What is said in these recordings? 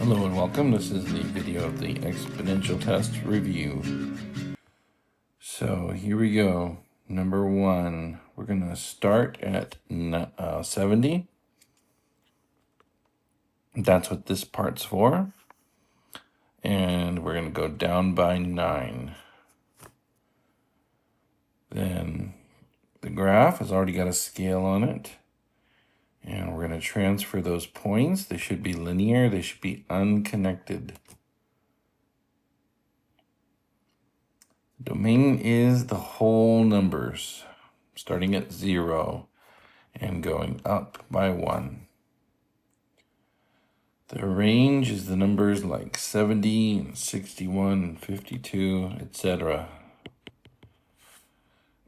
Hello and welcome. This is the video of the exponential test review. So here we go. Number 1, we're going to start at 70. That's what this part's for. And we're going to go down by 9. Then the graph has already got a scale on it. And we're going to transfer those points. They should be linear. They should be unconnected. Domain is the whole numbers, starting at 0 and going up by 1. The range is the numbers like 70 and 61 and 52, etc.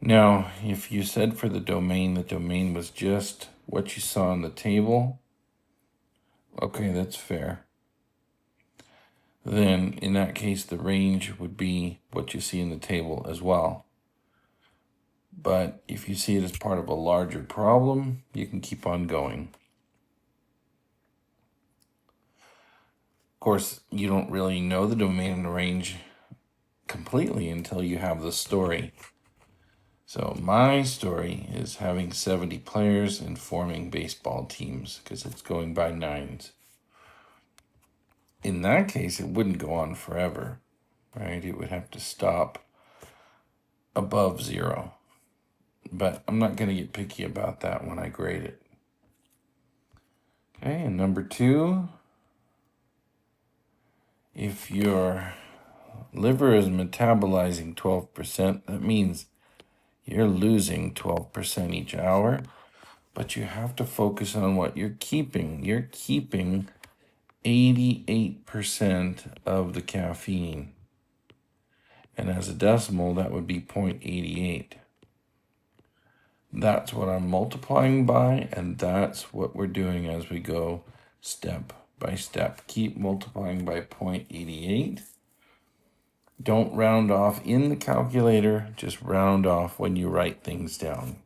Now, if you said for the domain was just what you saw on the table, okay, that's fair. Then, in that case, the range would be what you see in the table as well. But if you see it as part of a larger problem, you can keep on going. Of course, you don't really know the domain and range completely until you have the story. So my story is having 70 players and forming baseball teams because it's going by 9s. In that case, it wouldn't go on forever, right? It would have to stop above 0. But I'm not going to get picky about that when I grade it. Okay, and number 2, if your liver is metabolizing 12%, that means you're losing 12% each hour, but you have to focus on what you're keeping. You're keeping 88% of the caffeine. And as a decimal, that would be 0.88. That's what I'm multiplying by, and that's what we're doing as we go step by step. Keep multiplying by 0.88. Don't round off in the calculator, just round off when you write things down.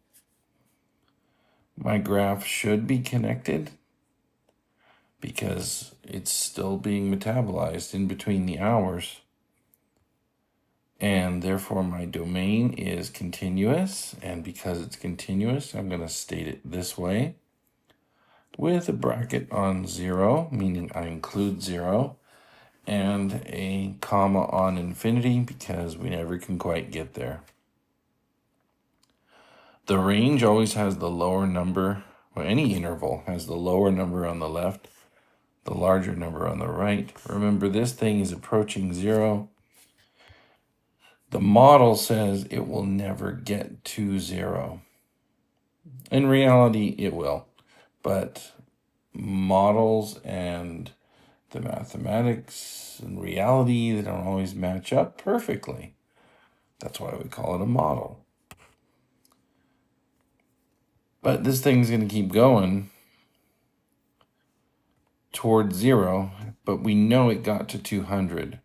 My graph should be connected because it's still being metabolized in between the hours. And therefore my domain is continuous. And because it's continuous, I'm going to state it this way with a bracket on 0, meaning I include 0, and a comma on infinity because we never can quite get there. The range always has the lower number, well, any interval has the lower number on the left, the larger number on the right. Remember, this thing is approaching 0. The model says it will never get to 0. In reality, it will, but models and the mathematics and reality, they don't always match up perfectly. That's why we call it a model. But this thing's going to keep going towards 0, but we know it got to 200.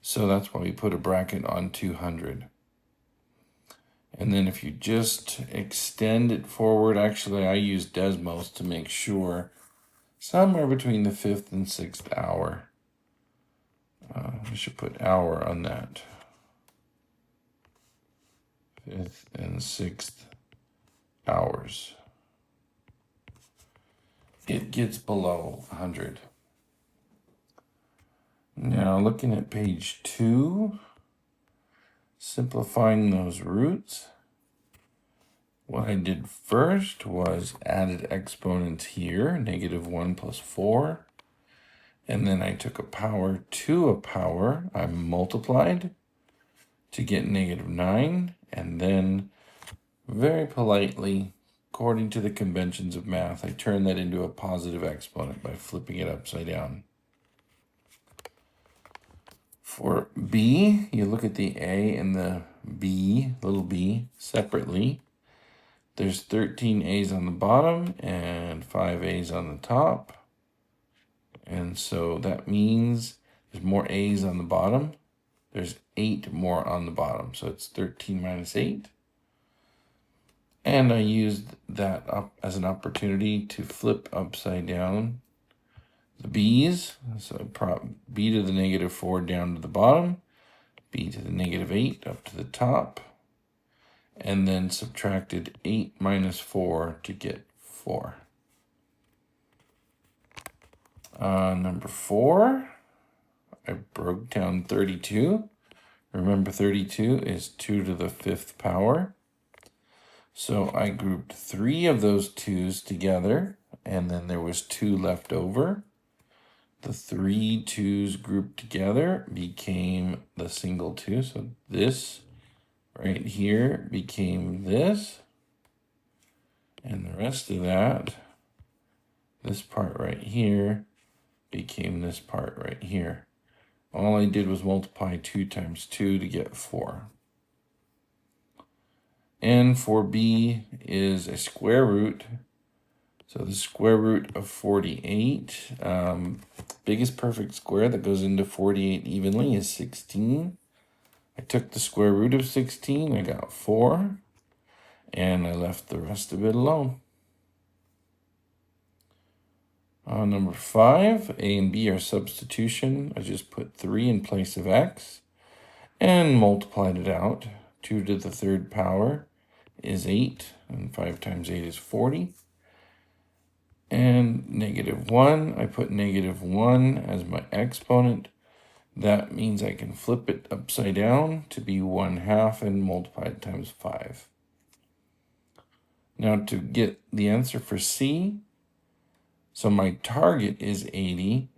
So that's why we put a bracket on 200. And then if you just extend it forward, actually I use Desmos to make sure, somewhere between the 5th and 6th hour. I should put hour on that. 5th and 6th hours. It gets below 100. Now looking at page 2, simplifying those roots. What I did first was added exponents here, -1 plus 4. And then I took a power to a power. I multiplied to get -9. And then very politely, according to the conventions of math, I turned that into a positive exponent by flipping it upside down. For b, you look at the a and the b, little b, separately. There's 13 a's on the bottom and 5 a's on the top. And so that means there's more a's on the bottom. There's 8 more on the bottom. So it's 13 minus 8. And I used that up as an opportunity to flip upside down the b's. So I prop b to the negative 4 down to the bottom, b to the negative 8 up to the top, and then subtracted 8 minus 4 to get 4. Number 4, I broke down 32. Remember 32 is 2 to the 5th power. So I grouped 3 of those 2's together, and then there was 2 left over. The 3 2's grouped together became the single 2. So this right here became this. And the rest of that, this part right here, became this part right here. All I did was multiply 2 times 2 to get 4. And for b is a square root. So the square root of 48, biggest perfect square that goes into 48 evenly is 16. I took the square root of 16, I got 4, and I left the rest of it alone. Number 5, a and b are substitution. I just put 3 in place of x and multiplied it out. 2 to the 3rd power is 8, and 5 times 8 is 40. And negative 1, I put negative 1 as my exponent. That means I can flip it upside down to be 1/2 and multiply it times 5. Now to get the answer for C, so my target is 80,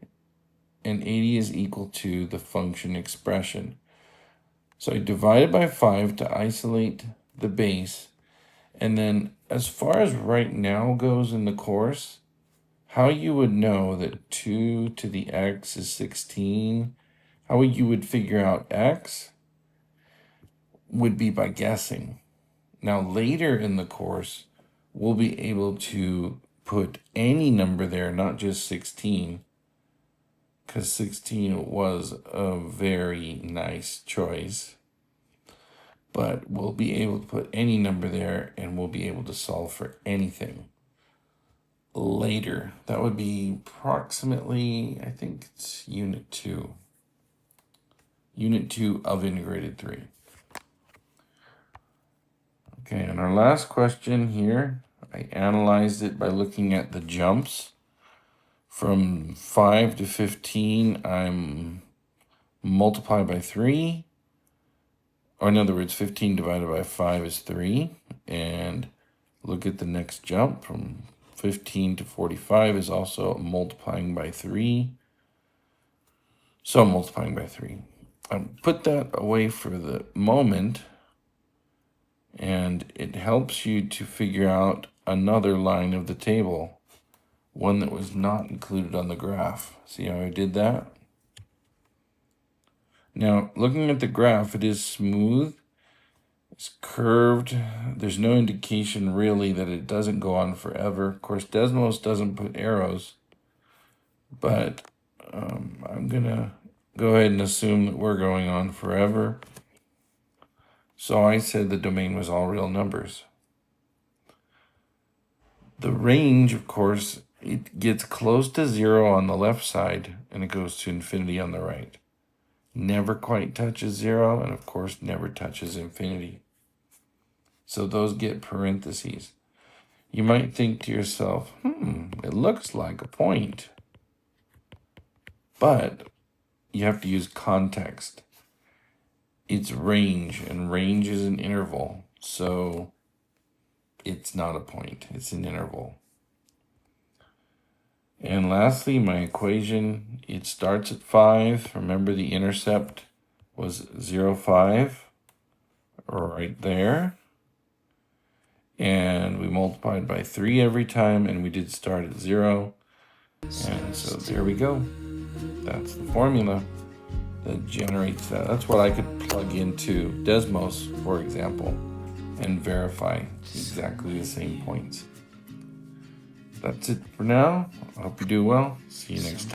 and 80 is equal to the function expression. So I divided by 5 to isolate the base. And then as far as right now goes in the course, how you would know that 2 to the x is 16, how you would figure out x would be by guessing. Now later in the course, we'll be able to put any number there, not just 16, because 16 was a very nice choice. But we'll be able to put any number there, and we'll be able to solve for anything later. That would be approximately, I think it's Unit 2. Unit 2 of Integrated 3. Okay, and our last question here, I analyzed it by looking at the jumps. From 5 to 15, I'm multiplied by 3. Or in other words, 15 divided by 5 is 3. And look at the next jump. From 15 to 45 is also multiplying by 3. So I'm multiplying by 3. Put that away for the moment. And it helps you to figure out another line of the table, one that was not included on the graph. See how I did that? Now, looking at the graph, it is smooth, it's curved. There's no indication really that it doesn't go on forever. Of course, Desmos doesn't put arrows, but I'm gonna go ahead and assume that we're going on forever. So I said the domain was all real numbers. The range, of course, it gets close to 0 on the left side, and it goes to infinity on the right. Never quite touches 0, and of course, never touches infinity. So those get parentheses. You might think to yourself, it looks like a point. But you have to use context. It's range, and range is an interval. So it's not a point, it's an interval. And lastly, my equation, it starts at 5. Remember the intercept was 0, 5, right there. And we multiplied by 3 every time, and we did start at 0. And so there we go. That's the formula that generates that. That's what I could plug into Desmos, for example, and verify exactly the same points. That's it for now. I hope you do well. See you next time.